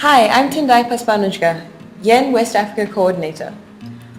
Hi, I'm Tendai Paspanujga, Yen West Africa Coordinator.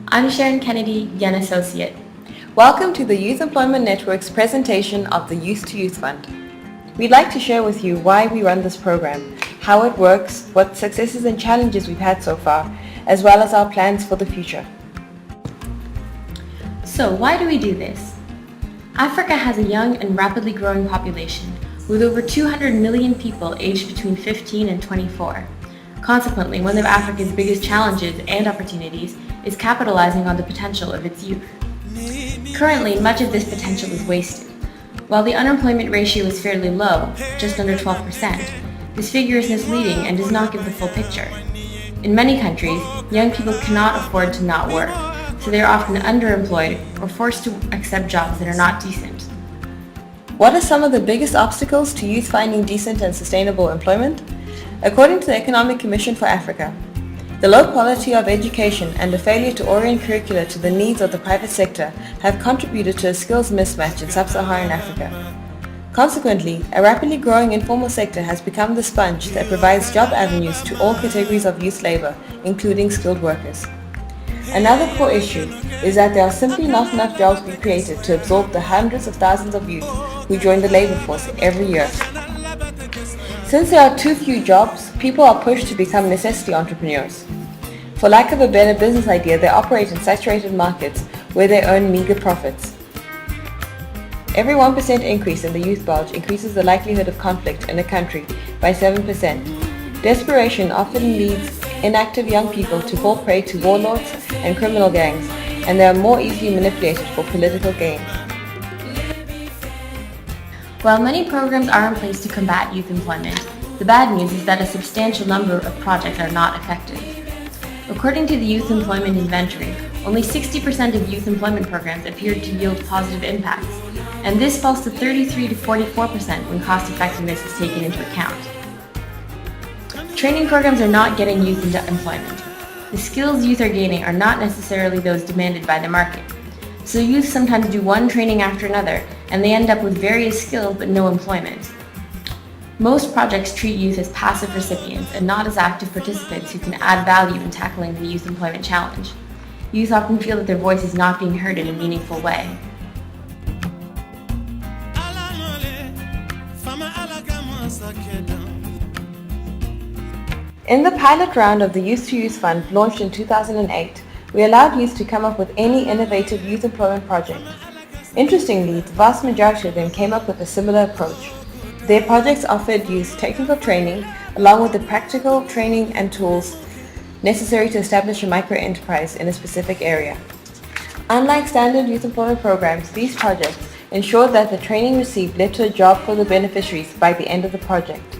I'm Sharon Kennedy, Yen Associate. Welcome to the Youth Employment Network's presentation of the Youth to Youth Fund. We'd like to share with you why we run this program, how it works, what successes and challenges we've had so far, as well as our plans for the future. So why do we do this? Africa has a young and rapidly growing population with over 200 million people aged between 15 and 24. Consequently, one of Africa's biggest challenges and opportunities is capitalizing on the potential of its youth. Currently, much of this potential is wasted. While the unemployment ratio is fairly low, just under 12%, this figure is misleading and does not give the full picture. In many countries, young people cannot afford to not work, so they are often underemployed or forced to accept jobs that are not decent. What are some of the biggest obstacles to youth finding decent and sustainable employment? According to the Economic Commission for Africa, the low quality of education and the failure to orient curricula to the needs of the private sector have contributed to a skills mismatch in sub-Saharan Africa. Consequently, a rapidly growing informal sector has become the sponge that provides job avenues to all categories of youth labor, including skilled workers. Another core issue is that there are simply not enough jobs being created to absorb the hundreds of thousands of youth who join the labor force every year. Since there are too few jobs, people are pushed to become necessity entrepreneurs. For lack of a better business idea, they operate in saturated markets where they earn meager profits. Every 1% increase in the youth bulge increases the likelihood of conflict in a country by 7%. Desperation often leads inactive young people to fall prey to warlords and criminal gangs, and they are more easily manipulated for political gain. While many programs are in place to combat youth employment, the bad news is that a substantial number of projects are not effective. According to the Youth Employment Inventory, only 60% of youth employment programs appeared to yield positive impacts, and this falls to 33 to 44% when cost effectiveness is taken into account. Training programs are not getting youth into employment. The skills youth are gaining are not necessarily those demanded by the market. So youth sometimes do one training after another, and they end up with various skills but no employment. Most projects treat youth as passive recipients and not as active participants who can add value in tackling the youth employment challenge. Youth often feel that their voice is not being heard in a meaningful way. In the pilot round of the Youth to Youth Fund launched in 2008, we allowed youth to come up with any innovative youth employment project. Interestingly, the vast majority of them came up with a similar approach. Their projects offered youth technical training along with the practical training and tools necessary to establish a micro-enterprise in a specific area. Unlike standard youth employment programs, these projects ensured that the training received led to a job for the beneficiaries by the end of the project.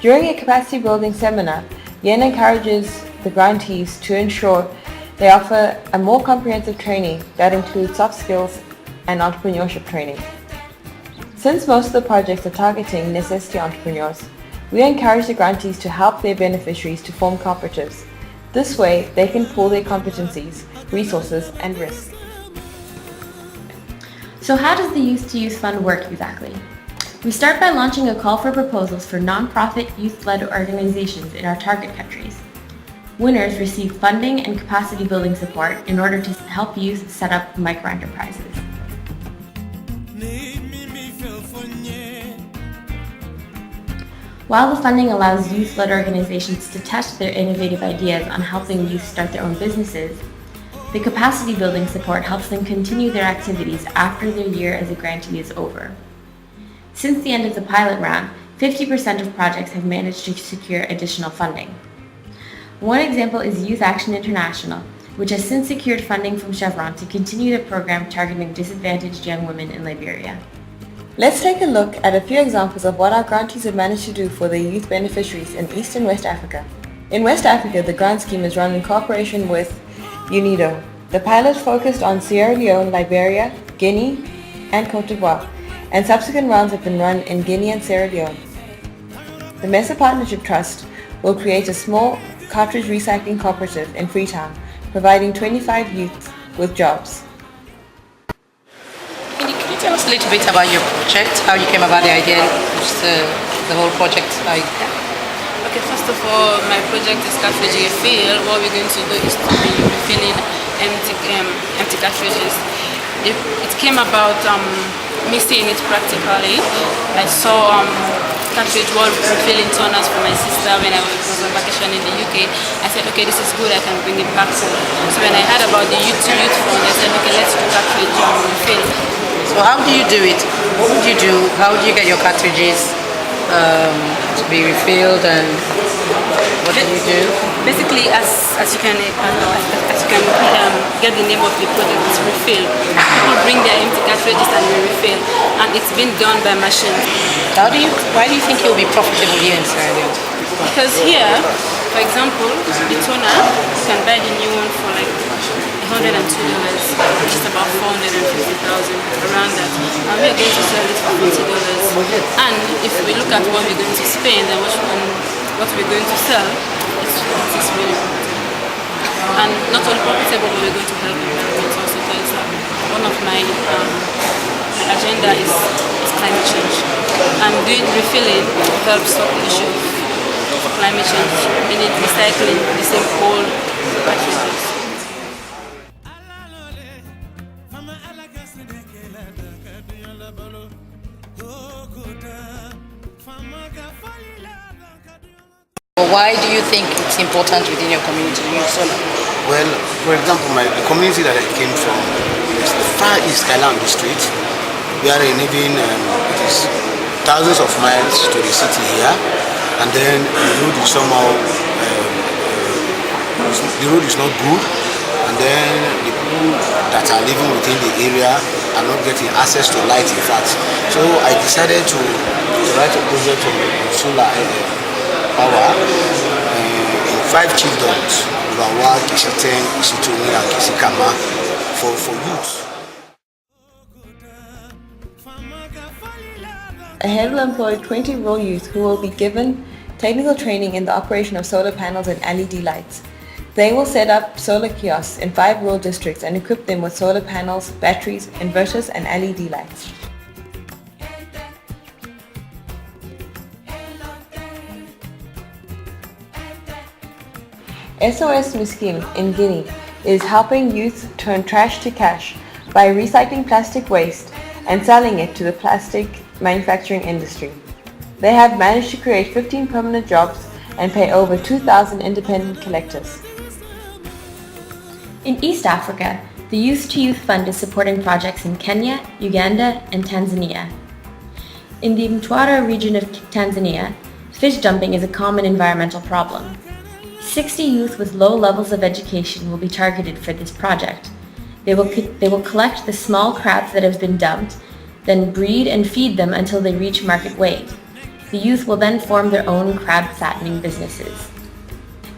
During a capacity building seminar, Yen encourages the grantees to ensure they offer a more comprehensive training that includes soft skills and entrepreneurship training. Since most of the projects are targeting necessity entrepreneurs, we encourage the grantees to help their beneficiaries to form cooperatives. This way, they can pool their competencies, resources, and risks. So how does the Youth to Youth Fund work exactly? We start by launching a call for proposals for nonprofit youth-led organizations in our target countries. Winners receive funding and capacity building support in order to help youth set up microenterprises. While the funding allows youth-led organizations to test their innovative ideas on helping youth start their own businesses, the capacity building support helps them continue their activities after their year as a grantee is over. Since the end of the pilot round, 50% of projects have managed to secure additional funding. One example is Youth Action International, which has since secured funding from Chevron to continue the program targeting disadvantaged young women in Liberia. Let's take a look at a few examples of what our grantees have managed to do for their youth beneficiaries in East and West Africa. In West Africa, the grant scheme is run in cooperation with UNIDO. The pilot focused on Sierra Leone, Liberia, Guinea, and Cote d'Ivoire, and subsequent rounds have been run in Guinea and Sierra Leone. The Mesa Partnership Trust will create a small cartridge recycling cooperative in Freetown, providing 25 youth with jobs. Can you tell us us a little bit about your project, how you came about the idea, just the whole project idea. Okay, first of all, my project is cartridge refill. What we're going to do is to be refilling empty cartridges. It came about me seeing it practically. I saw cartridge wall refilling toners for my sister when I was on vacation in the UK. I said, okay, this is good, I can bring it back home. So when I heard about the youth to youth fund, I said, okay, let's do cartridge refill. So how do you do it? What would you do? How do you get your cartridges to be refilled, and what do you do? Basically, as you can get the name of the project, it's refill. People bring their empty cartridges and we refill, and it's been done by machine. Why do you think it will be profitable here in Sierra Leone? Because here, for example, the toner, you can buy the new one for like $102, which is about 450,000, around that. And we're going to sell it for $40. And if we look at what we're going to spend and what we're going to sell, it's really profitable. And not only profitable, but we're going to help the environment also, because one of my agenda is climate change. And doing refilling helps stop the issue of climate change, meaning recycling the same old cartridges. Why do you think it's important within your community to use solar? Well, for example, the community that I came from is the Far East Island District. We are in even it is thousands of miles to the city here, and then the road is somehow the road is not good, and then the people that are living within the area are not getting access to light. In fact, so I decided to write a project on solar power in 5 chiefdoms: Urawa, Kishiten, Isitoni, and Kisikama for youth. Ahead will employ 20 rural youth who will be given technical training in the operation of solar panels and LED lights. They will set up solar kiosks in 5 rural districts and equip them with solar panels, batteries, inverters, and LED lights. SOS Miskin in Guinea is helping youth turn trash to cash by recycling plastic waste and selling it to the plastic manufacturing industry. They have managed to create 15 permanent jobs and pay over 2,000 independent collectors. In East Africa, the Youth to Youth Fund is supporting projects in Kenya, Uganda, and Tanzania. In the Mtwara region of Tanzania, fish dumping is a common environmental problem. 60 youth with low levels of education will be targeted for this project. They will collect the small crabs that have been dumped, then breed and feed them until they reach market weight. The youth will then form their own crab fattening businesses.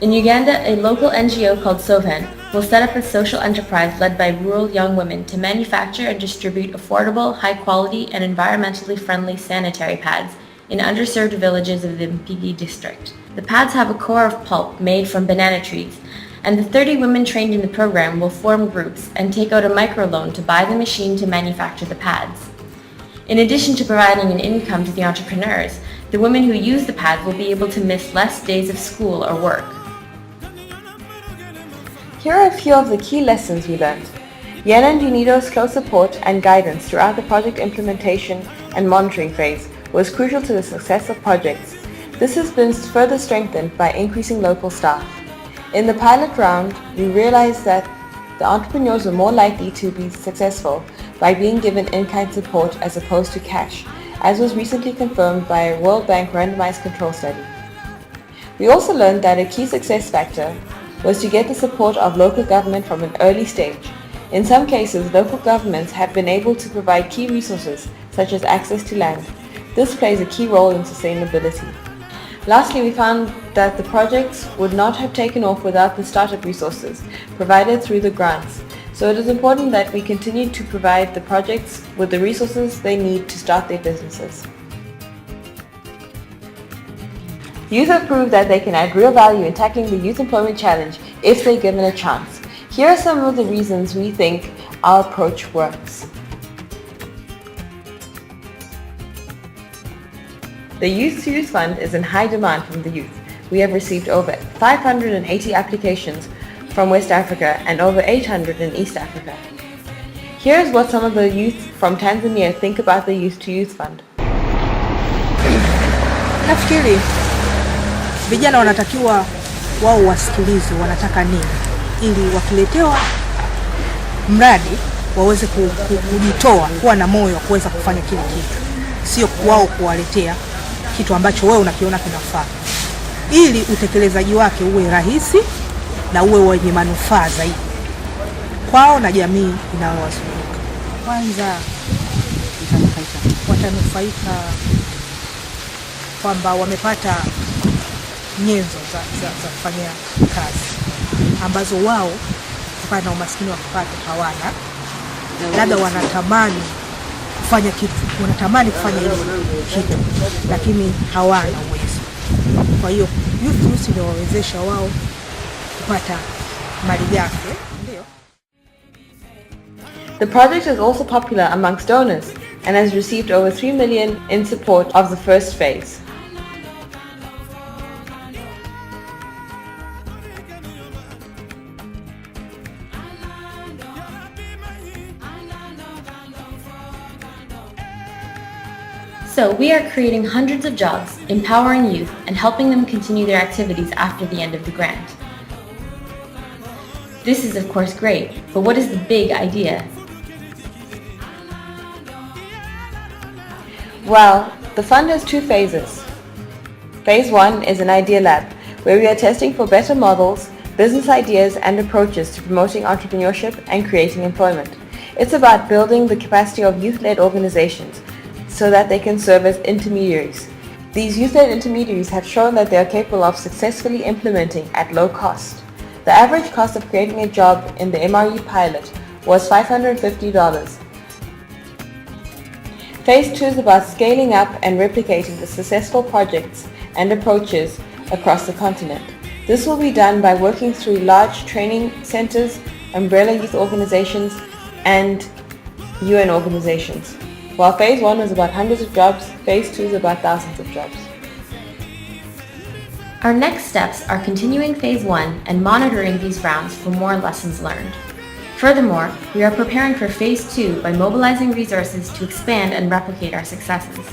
In Uganda, a local NGO called Soven will set up a social enterprise led by rural young women to manufacture and distribute affordable, high-quality, and environmentally friendly sanitary pads in underserved villages of the Mpigi district. The pads have a core of pulp made from banana trees, and the 30 women trained in the program will form groups and take out a microloan to buy the machine to manufacture the pads. In addition to providing an income to the entrepreneurs, the women who use the pads will be able to miss less days of school or work. Here are a few of the key lessons we learned. Yana and Unido's close support and guidance throughout the project implementation and monitoring phase was crucial to the success of projects. This has been further strengthened by increasing local staff. In the pilot round, we realized that the entrepreneurs were more likely to be successful by being given in-kind support as opposed to cash, as was recently confirmed by a World Bank randomized control study. We also learned that a key success factor was to get the support of local government from an early stage. In some cases, local governments have been able to provide key resources such as access to land. This plays a key role in sustainability. Lastly, we found that the projects would not have taken off without the startup resources provided through the grants. So it is important that we continue to provide the projects with the resources they need to start their businesses. Youth have proved that they can add real value in tackling the youth employment challenge if they're given a chance. Here are some of the reasons we think our approach works. The Youth to Youth Fund is in high demand from the youth. We have received over 580 applications from West Africa and over 800 in East Africa. Here's what some of the youth from Tanzania think about the Youth to Youth Fund. Nafikiri vijana wanatakiwa wao wasikilize wanataka nini, ili wakiletewa mradi waweze kujitoa, kuwa na moyo wa kuweza kufanya kile kitu, sio wao kuwaletea kitu ambacho wewe unakiona kinafaa, ili utekelezaji wake uwe rahisi na uwe wenye manufaa zaidi kwao na jamii inayowazunguka. Kwanza watanufaika kwamba wamepata nyenzo za kufanya kazi ambazo wao kutokana na umaskini wa kipato hawana, labda wanatamani kufanya kitu, wanatamani kufanya ile kitu lakini hawana uwezo. Kwa hiyo youth ndio wawezesha wao kupata malighafi. Ndio. The project is also popular amongst donors and has received over 3 million in support of the first phase. So we are creating hundreds of jobs, empowering youth, and helping them continue their activities after the end of the grant. This is of course great, but what is the big idea? Well, the fund has 2 phases. Phase 1 is an idea lab, where we are testing for better models, business ideas and approaches to promoting entrepreneurship and creating employment. It's about building the capacity of youth-led organizations so that they can serve as intermediaries. These youth-led intermediaries have shown that they are capable of successfully implementing at low cost. The average cost of creating a job in the MRE pilot was $550. Phase 2 is about scaling up and replicating the successful projects and approaches across the continent. This will be done by working through large training centers, umbrella youth organizations, and UN organizations. While Phase 1 was about hundreds of jobs, Phase 2 is about thousands of jobs. Our next steps are continuing Phase 1 and monitoring these rounds for more lessons learned. Furthermore, we are preparing for Phase 2 by mobilizing resources to expand and replicate our successes.